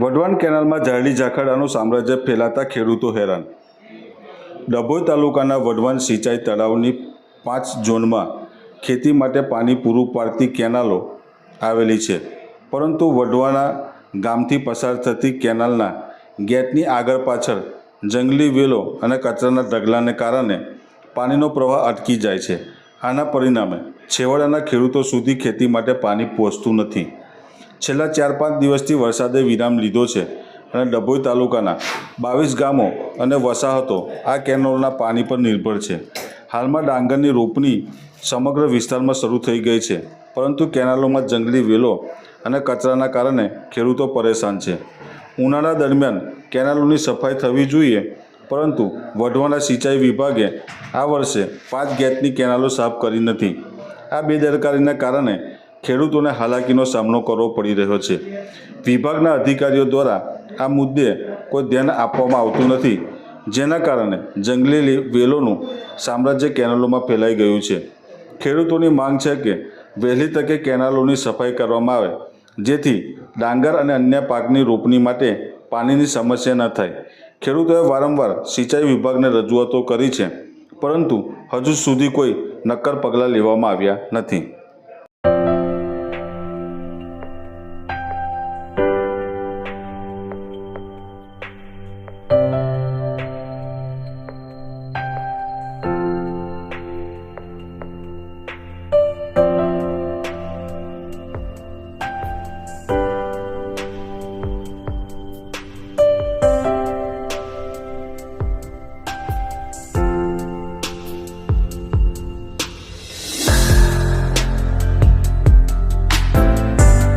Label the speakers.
Speaker 1: વઢવાણ કેનાલમાં ઝારડી ઝાખરાનું સામ્રાજ્ય ફેલાતા ખેડૂતો હેરાન। ડભોઈ તાલુકાના વઢવાણ સિંચાઈ તળાવની 5 ઝોનમાં ખેતી માટે પાણી પૂરું પાડતી કેનાલો આવેલી છે, પરંતુ વઢવાણા ગામથી પસાર થતી કેનાલના ગેટની આગળ પાછળ જંગલી વેલો અને કચરાના ઢગલાને કારણે પાણીનો પ્રવાહ અટકી જાય છે। આના પરિણામે છેવાડાના ખેડૂતો સુધી ખેતી માટે પાણી પહોંચતું નથી। છેલ્લા 4-5 દિવસથી વરસાદે વિરામ લીધો છે અને ડભોઈ તાલુકાના 22 ગામો અને વસાહતો આ કેનાલોના પાણી પર નિર્ભર છે। હાલમાં ડાંગરની રોપણી સમગ્ર વિસ્તારમાં શરૂ થઈ ગઈ છે, પરંતુ કેનાલોમાં જંગલી વેલો અને કચરાના કારણે ખેડૂતો પરેશાન છે। ઉનાળા દરમિયાન કેનાલોની સફાઈ થવી જોઈએ, પરંતુ વઢવાણા સિંચાઈ વિભાગે આ વર્ષે 5 ગેટની કેનાલો સાફ કરી નથી। આ બેદરકારીના કારણે ખેડૂતોને હાલાકીનો સામનો કરવો પડી રહ્યો છે। વિભાગના અધિકારીઓ દ્વારા આ મુદ્દે કોઈ ધ્યાન આપવામાં આવતું નથી, જેના કારણે જંગલી વેલોનું સામ્રાજ્ય કેનાલોમાં ફેલાઈ ગયું છે। ખેડૂતોની માંગ છે કે વહેલી તકે કેનાલોની સફાઈ કરવામાં આવે, જેથી ડાંગર અને અન્ય પાકની રોપણી માટે પાણીની સમસ્યા ન થાય। ખેડૂતોએ વારંવાર સિંચાઈ વિભાગને રજૂઆતો કરી છે, પરંતુ હજુ સુધી કોઈ નક્કર પગલાં લેવામાં આવ્યા નથી।